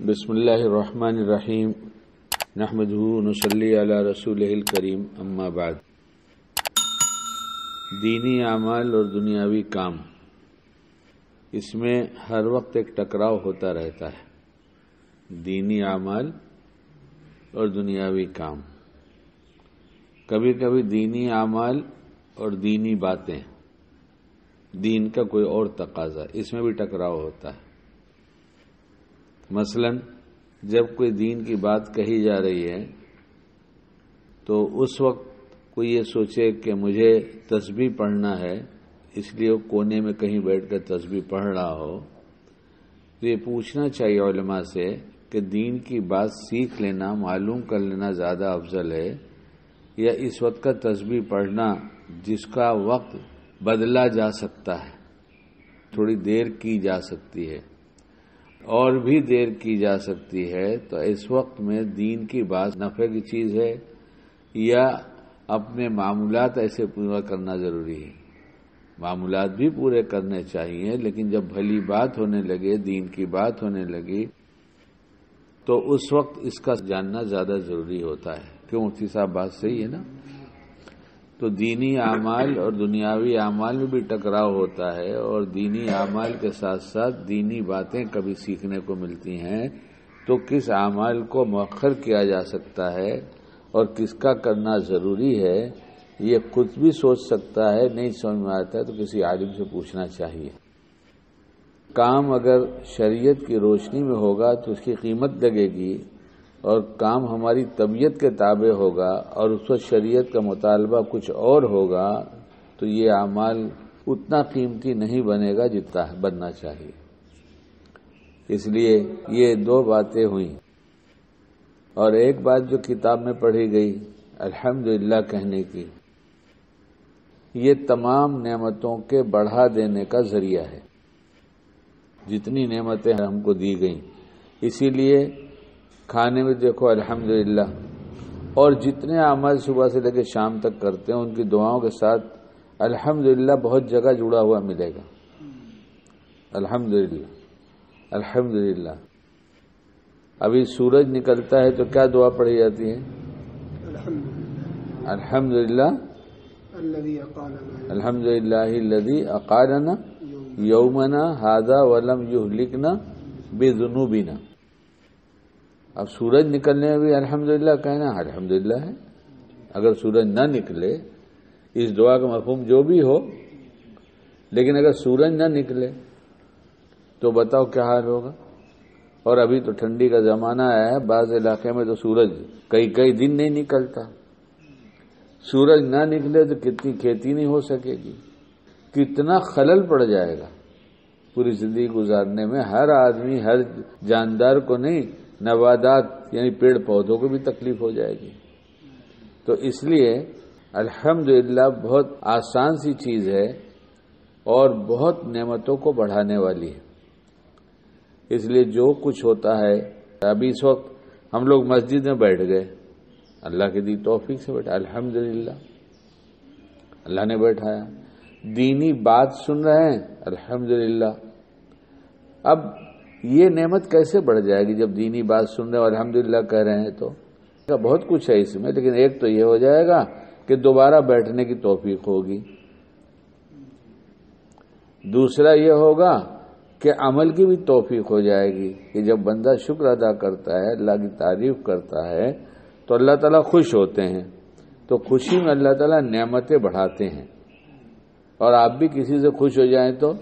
بسم اللہ الرحمن الرحیم نحمدہ ونصلی علی رسولہ الکریم اما بعد۔ دینی اعمال اور دنیاوی کام، اس میں ہر وقت ایک ٹکراؤ ہوتا رہتا ہے۔ دینی اعمال اور دنیاوی کام، کبھی کبھی دینی اعمال اور دینی باتیں، دین کا کوئی اور تقاضا، اس میں بھی ٹکراؤ ہوتا ہے۔ مثلا جب کوئی دین کی بات کہی جا رہی ہے تو اس وقت کوئی یہ سوچے کہ مجھے تسبیح پڑھنا ہے، اس لیے وہ کونے میں کہیں بیٹھ کر تسبیح پڑھ رہا ہو، تو یہ پوچھنا چاہیے علماء سے کہ دین کی بات سیکھ لینا، معلوم کر لینا زیادہ افضل ہے، یا اس وقت کا تسبیح پڑھنا جس کا وقت بدلا جا سکتا ہے، تھوڑی دیر کی جا سکتی ہے اور بھی دیر کی جا سکتی ہے، تو اس وقت میں دین کی بات نفع کی چیز ہے یا اپنے معمولات ایسے پورا کرنا ضروری ہے؟ معمولات بھی پورے کرنے چاہیے، لیکن جب بھلی بات ہونے لگے، دین کی بات ہونے لگی، تو اس وقت اس کا جاننا زیادہ ضروری ہوتا ہے۔ کیوں مفتی صاحب بات صحیح ہے نا؟ تو دینی اعمال اور دنیاوی اعمال میں بھی ٹکراؤ ہوتا ہے، اور دینی اعمال کے ساتھ ساتھ دینی باتیں کبھی سیکھنے کو ملتی ہیں، تو کس اعمال کو مؤخر کیا جا سکتا ہے اور کس کا کرنا ضروری ہے، یہ خود بھی سوچ سکتا ہے، نہیں سمجھ میں آتا ہے تو کسی عالم سے پوچھنا چاہیے۔ کام اگر شریعت کی روشنی میں ہوگا تو اس کی قیمت لگے گی، اور کام ہماری طبیعت کے تابع ہوگا اور اس وقت شریعت کا مطالبہ کچھ اور ہوگا، تو یہ اعمال اتنا قیمتی نہیں بنے گا جتنا بننا چاہیے۔ اس لیے یہ دو باتیں ہوئیں، اور ایک بات جو کتاب میں پڑھی گئی الحمدللہ کہنے کی، یہ تمام نعمتوں کے بڑھا دینے کا ذریعہ ہے۔ جتنی نعمتیں ہم کو دی گئیں، اسی لیے کھانے میں دیکھو الحمدللہ، اور جتنے اعمال صبح سے لے کے شام تک کرتے ہیں ان کی دعاؤں کے ساتھ الحمدللہ بہت جگہ جڑا ہوا ملے گا۔ الحمدللہ الحمدللہ۔ ابھی سورج نکلتا ہے تو کیا دعا پڑھی جاتی ہے؟ الحمدللہ الحمدللہ الذی اقامنا یومنا ھذا ولم یہلکنا بذنوبنا۔ اب سورج نکلنے میں بھی الحمدللہ کہنا الحمدللہ ہے۔ اگر سورج نہ نکلے، اس دعا کا مفہوم جو بھی ہو، لیکن اگر سورج نہ نکلے تو بتاؤ کیا حال ہوگا۔ اور ابھی تو ٹھنڈی کا زمانہ ہے، بعض علاقے میں تو سورج کئی دن نہیں نکلتا۔ سورج نہ نکلے تو کتنی کھیتی نہیں ہو سکے گی، کتنا خلل پڑ جائے گا پوری زندگی گزارنے میں۔ ہر آدمی، ہر جاندار کو نہیں، نباتات یعنی پیڑ پودوں کو بھی تکلیف ہو جائے گی۔ تو اس لیے الحمدللہ بہت آسان سی چیز ہے اور بہت نعمتوں کو بڑھانے والی ہے۔ اس لیے جو کچھ ہوتا ہے، ابھی اس وقت ہم لوگ مسجد میں بیٹھ گئے، اللہ کی دی توفیق سے بیٹھا، الحمدللہ اللہ نے بیٹھایا۔ دینی بات سن رہے ہیں، الحمدللہ۔ اب یہ نعمت کیسے بڑھ جائے گی جب دینی بات سن رہے ہیں اور الحمدللہ کہہ رہے ہیں؟ تو بہت کچھ ہے اس میں، لیکن ایک تو یہ ہو جائے گا کہ دوبارہ بیٹھنے کی توفیق ہوگی، دوسرا یہ ہوگا کہ عمل کی بھی توفیق ہو جائے گی کہ جب بندہ شکر ادا کرتا ہے، اللہ کی تعریف کرتا ہے، تو اللہ تعالیٰ خوش ہوتے ہیں، تو خوشی میں اللہ تعالیٰ نعمتیں بڑھاتے ہیں۔ اور آپ بھی کسی سے خوش ہو جائیں تو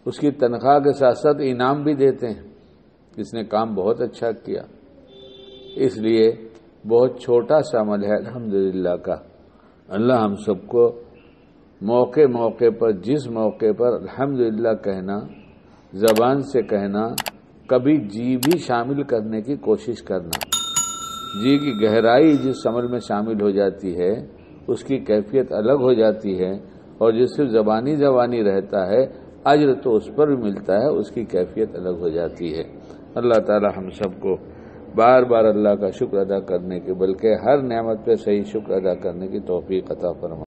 اس کی تنخواہ کے ساتھ ساتھ انعام بھی دیتے ہیں، اس نے کام بہت اچھا کیا۔ اس لیے بہت چھوٹا سا عمل ہے الحمدللہ کا۔ اللہ ہم سب کو موقع موقع پر، جس موقع پر الحمدللہ کہنا، زبان سے کہنا، کبھی جی بھی شامل کرنے کی کوشش کرنا۔ جی کی گہرائی جس عمل میں شامل ہو جاتی ہے اس کی کیفیت الگ ہو جاتی ہے، اور جس صرف زبانی رہتا ہے اجر تو اس پر بھی ملتا ہے، اس کی کیفیت الگ ہو جاتی ہے۔ اللہ تعالی ہم سب کو بار بار اللہ کا شکر ادا کرنے کے، بلکہ ہر نعمت پہ صحیح شکر ادا کرنے کی توفیق عطا فرمائے۔